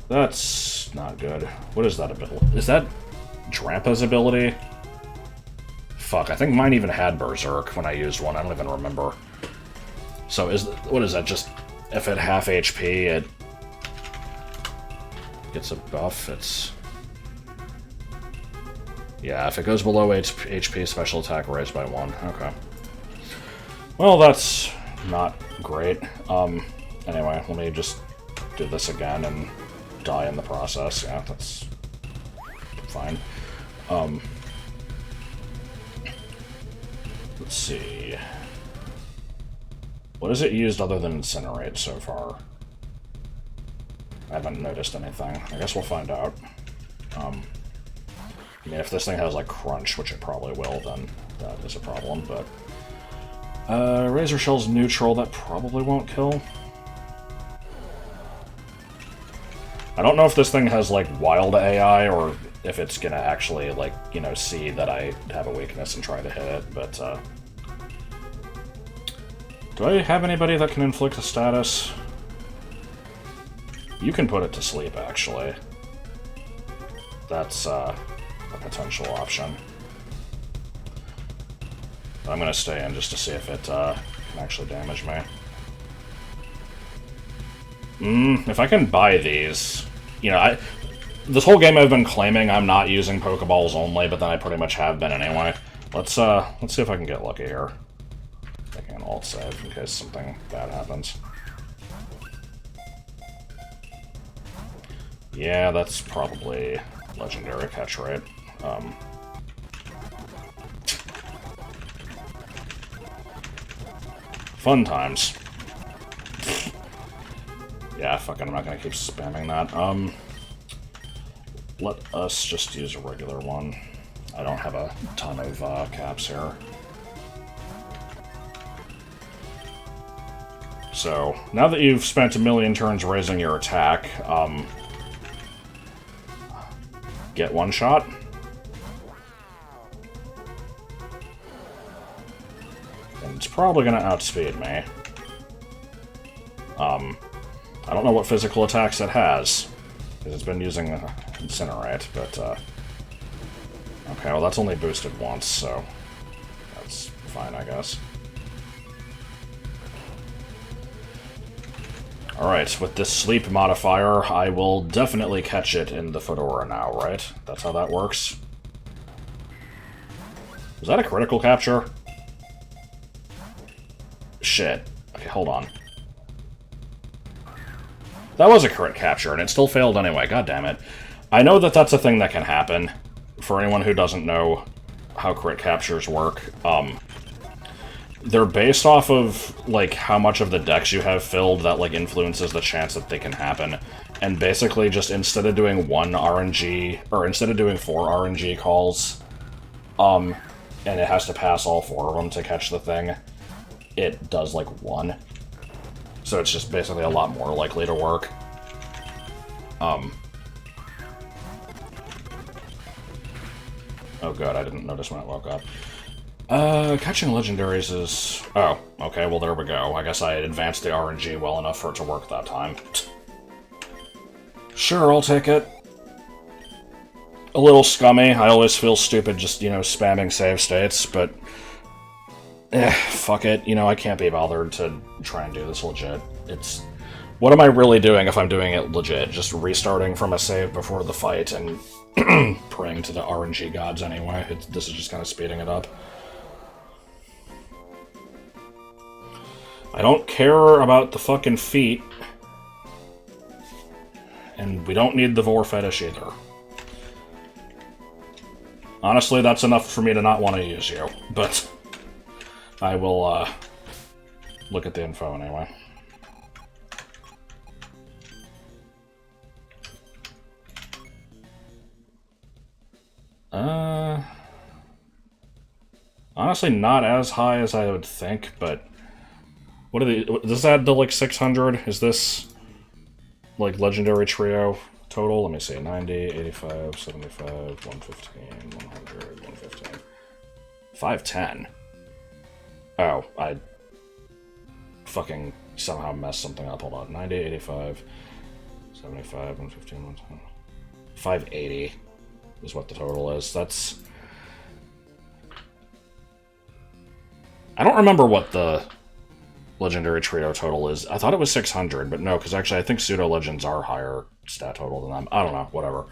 That's not good. What is that ability? Is that Drampa's ability? Fuck, I think mine even had Berserk when I used one. I don't even remember. So what is that? Just if at half HP, it gets a buff. It's... Yeah, if it goes below HP, special attack raised by 1. Okay. Well, that's not great. Anyway, let me just do this again and die in the process. Yeah, that's fine. Let's see. What has it used other than Incinerate so far? I haven't noticed anything. I guess we'll find out. I mean, if this thing has, like, Crunch, which it probably will, then that is a problem, but... Razor Shell's neutral, that probably won't kill. I don't know if this thing has, like, wild AI, or if it's gonna actually, like, you know, see that I have a weakness and try to hit it, but, do I have anybody that can inflict a status? You can put it to sleep, actually. That's, a potential option. I'm gonna stay in just to see if it, can actually damage me. If I can buy these... You know, this whole game I've been claiming I'm not using Pokeballs only, but then I pretty much have been anyway. Let's see if I can get lucky here. Taking an alt save in case something bad happens. Yeah, that's probably legendary catch rate. Fun times. Yeah, fuck it, I'm not gonna keep spamming that. Let us just use a regular one. I don't have a ton of caps here. So, now that you've spent a million turns raising your attack, get one shot. And it's probably gonna outspeed me. I don't know what physical attacks it has, because it's been using Incinerate, but, okay, well that's only boosted once, so that's fine, I guess. Alright, with this sleep modifier, I will definitely catch it in the Fedora now, right? That's how that works? Was that a critical capture? Shit. Okay, hold on. That was a crit capture, and it still failed anyway. God damn it. I know that that's a thing that can happen. For anyone who doesn't know how crit captures work. They're based off of, like, how much of the decks you have filled that, like, influences the chance that they can happen. And basically, just instead of doing one RNG, or instead of doing 4 RNG calls, and it has to pass all 4 of them to catch the thing, it does, like, 1. So it's just basically a lot more likely to work. Oh god, I didn't notice when I woke up. Catching legendaries is... Oh, okay, well there we go. I guess I advanced the RNG well enough for it to work that time. Sure, I'll take it. A little scummy. I always feel stupid just, you know, spamming save states, but... fuck it. You know, I can't be bothered to try and do this legit. It's... What am I really doing if I'm doing it legit? Just restarting from a save before the fight and praying to the RNG gods anyway. This is just kind of speeding it up. I don't care about the fucking feet. And we don't need the Vor fetish either. Honestly, that's enough for me to not want to use you, but I will look at the info anyway. Honestly, not as high as I would think, but what are the... Does this add to, like, 600? Is this, like, legendary trio total? Let me see. 90, 85, 75, 115, 100, 115. 510. Oh, I fucking somehow messed something up. Hold on. 90, 85, 75, 115, 110. 580 is what the total is. That's... I don't remember what the legendary trio total is. I thought it was 600, but no, because actually I think pseudo-legends are higher stat total than them. I don't know, whatever.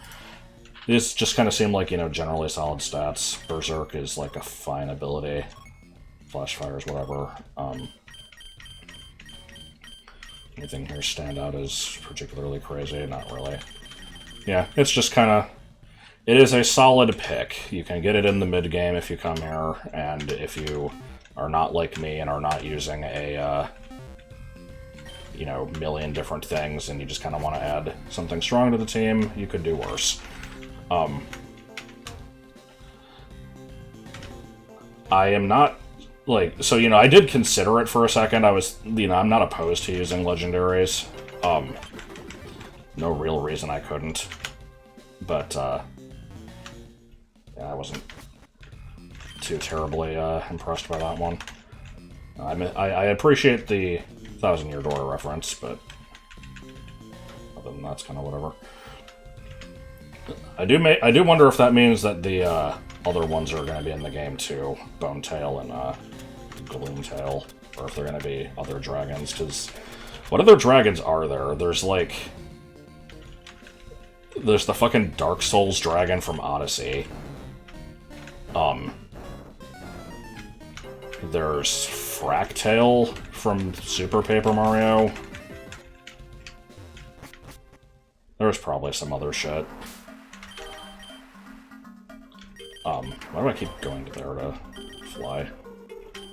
This just kind of seemed like, you know, generally solid stats. Berserk is like a fine ability. Flash fires, whatever. Anything here stand out as particularly crazy? Not really. Yeah, it's just kind of... It is a solid pick. You can get it in the mid-game if you come here, and if you are not like me and are not using a, you know, million different things and you just kind of want to add something strong to the team, you could do worse. I am not, like, so, you know, I did consider it for a second. I was, you know, I'm not opposed to using legendaries. No real reason I couldn't. But, yeah, I wasn't too terribly impressed by that one. I appreciate the 1,000-Year Door reference, but other than that, it's kind of whatever. I do wonder if that means that the other ones are going to be in the game too, Bone Tail and Gloom Tail, or if they're going to be other dragons. Because what other dragons are there? There's like the fucking Dark Souls dragon from Odyssey. There's Fractail from Super Paper Mario. There's probably some other shit. Why do I keep going to there to fly?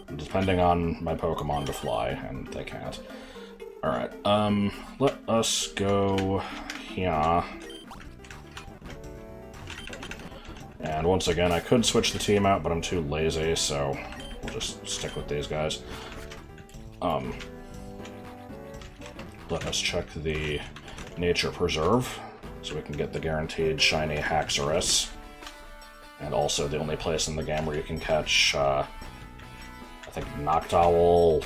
I'm depending on my Pokemon to fly, and they can't. Alright, let us go here. And once again, I could switch the team out, but I'm too lazy, so we'll just stick with these guys. Let us check the Nature Preserve, so we can get the guaranteed shiny Haxorus. And also the only place in the game where you can catch, I think, Noctowl,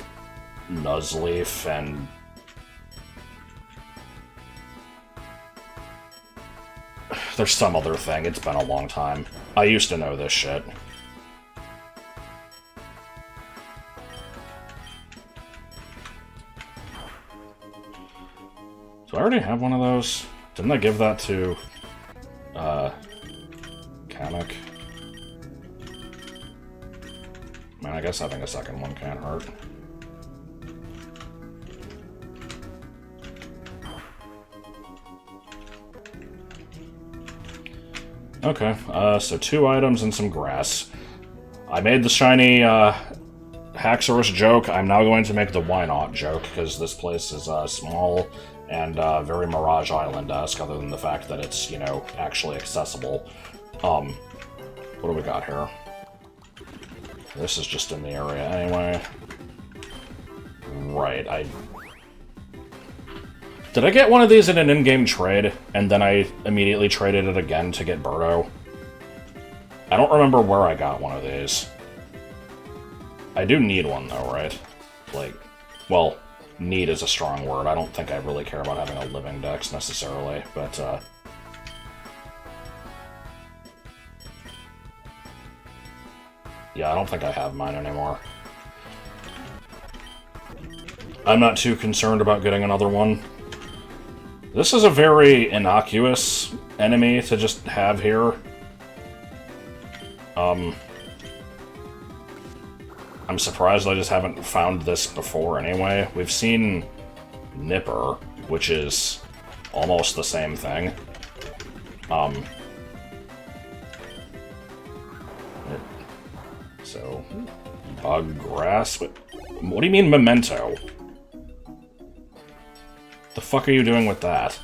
Nuzleaf, and... There's some other thing. It's been a long time. I used to know this shit. Do I already have one of those? Didn't I give that to, Kamek? Man, I guess having a second one can't hurt. Okay, so 2 items and some grass. I made the shiny Haxorus joke. I'm now going to make the why not joke, because this place is small and very Mirage Island-esque, other than the fact that it's, you know, actually accessible. What do we got here? This is just in the area anyway. Right, Did I get one of these in an in-game trade, and then I immediately traded it again to get Birdo? I don't remember where I got one of these. I do need one, though, right? Like, well, need is a strong word. I don't think I really care about having a living dex, necessarily, but, yeah, I don't think I have mine anymore. I'm not too concerned about getting another one. This is a very innocuous enemy to just have here. I'm surprised I just haven't found this before anyway. We've seen Nipper, which is almost the same thing. So, bug grass? What do you mean memento? The fuck are you doing with that?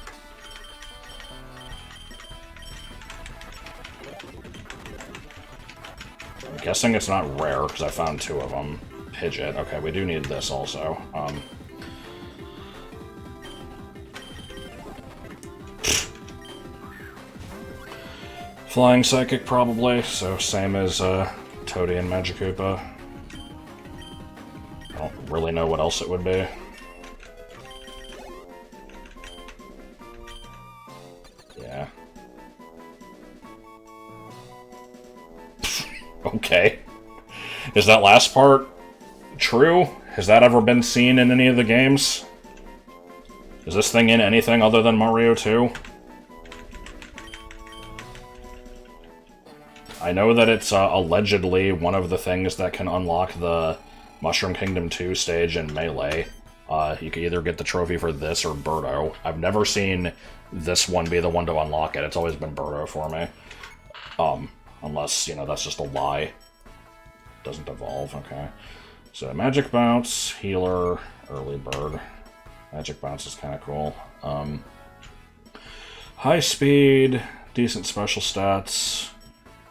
I'm guessing it's not rare, because I found 2 of them. Pidgeot. Okay, we do need this also. Flying Psychic, probably, so same as Toadie and Magikoopa. I don't really know what else it would be. Yeah. Okay. Is that last part true? Has that ever been seen in any of the games? Is this thing in anything other than Mario 2? I know that it's allegedly one of the things that can unlock the Mushroom Kingdom 2 stage in Melee. You can either get the trophy for this or Birdo. I've never seen this one be the one to unlock it. It's always been Birdo for me. Unless, you know, that's just a lie. Doesn't evolve, okay. So, Magic Bounce, Healer, Early Bird. Magic Bounce is kind of cool. High Speed, decent special stats.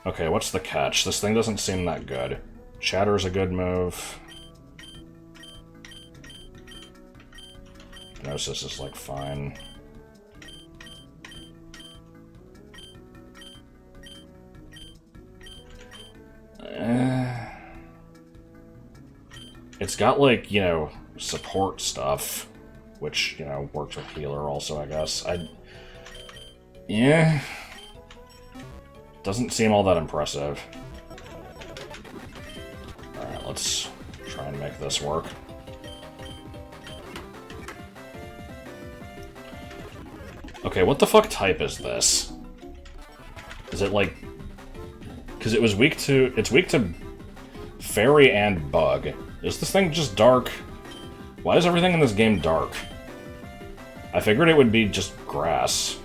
Okay, what's the catch? This thing doesn't seem that good. Shatter's a good move. Gnosis is, like, fine. It's got, like, you know, support stuff, which, you know, works with Healer also, I guess. Yeah. Doesn't seem all that impressive. Alright, let's try and make this work. Okay, what the fuck type is this? Is it like... Because it was weak to... It's weak to Fairy and Bug. Is this thing just dark? Why is everything in this game dark? I figured it would be just grass.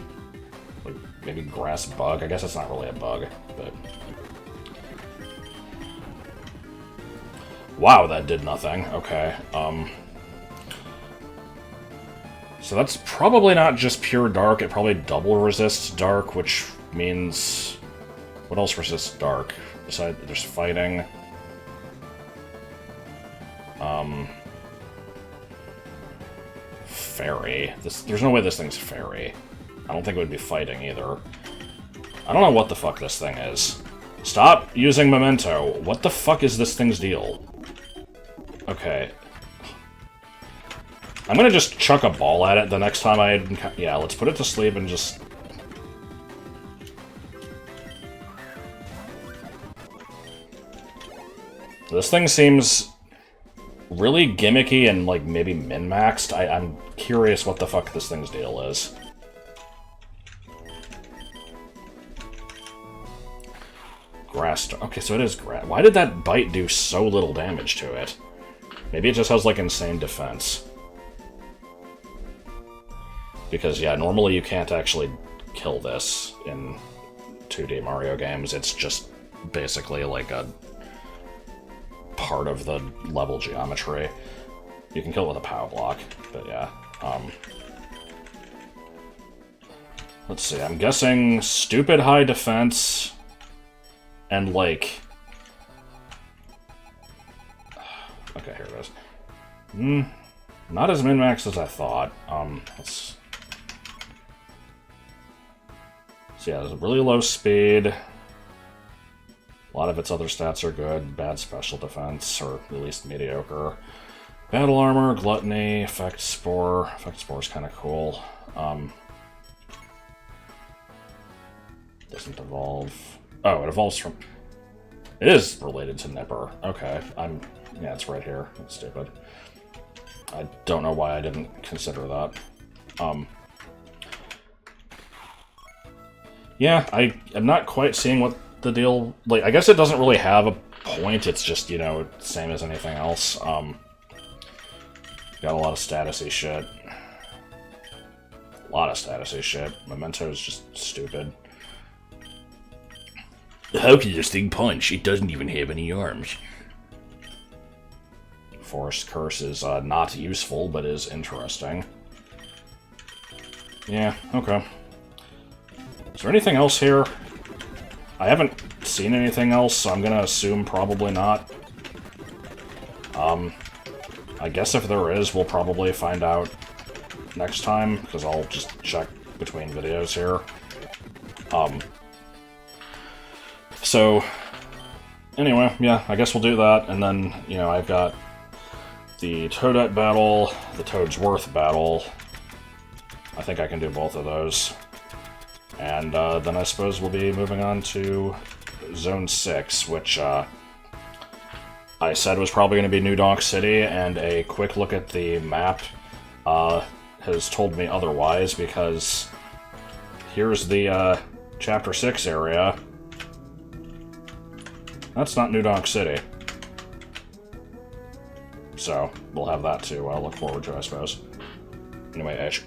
Like, maybe grass bug? I guess it's not really a bug, but... Wow, that did nothing. Okay, So that's probably not just pure dark, it probably double resists dark, which means... What else resists dark? Besides, there's fighting. Fairy. There's no way this thing's fairy. I don't think it would be fighting either. I don't know what the fuck this thing is. Stop using memento. What the fuck is this thing's deal? Okay. I'm gonna just chuck a ball at it the next time I... Yeah, let's put it to sleep and just... This thing seems really gimmicky and, like, maybe min-maxed. I'm curious what the fuck this thing's deal is. Grass... Okay, so it is grass. Why did that bite do so little damage to it? Maybe it just has, like, insane defense. Because, yeah, normally you can't actually kill this in 2D Mario games. It's just basically like a part of the level geometry. You can kill it with a power block, but yeah. Let's see, I'm guessing stupid high defense and, like... Okay, here it is. Not as min-max as I thought. Let's... So yeah, there's a really low speed. A lot of its other stats are good. Bad special defense, or at least mediocre. Battle armor, gluttony, effect spore. Effect spore is kind of cool. Doesn't evolve. Oh, it evolves from... It is related to Nipper. Okay, yeah, it's right here. That's stupid. I don't know why I didn't consider that. Yeah, I'm not quite seeing what the deal... Like, I guess it doesn't really have a point. It's just, you know, same as anything else. Got a lot of statusy shit. A lot of statusy shit. Memento is just stupid. How can this thing punch? It doesn't even have any arms. Forest Curse is not useful, but is interesting. Yeah, okay. Is there anything else here? I haven't seen anything else, so I'm gonna assume probably not. I guess if there is, we'll probably find out next time, because I'll just check between videos here. So, anyway, yeah, I guess we'll do that, and then, you know, I've got the Toadette battle, the Toadsworth battle. I think I can do both of those. And then I suppose we'll be moving on to Zone 6, which I said was probably going to be New Donk City, and a quick look at the map has told me otherwise, because here's the Chapter 6 area. That's not New Donk City. So, we'll have that to look forward to, I suppose. Anyway, Ash.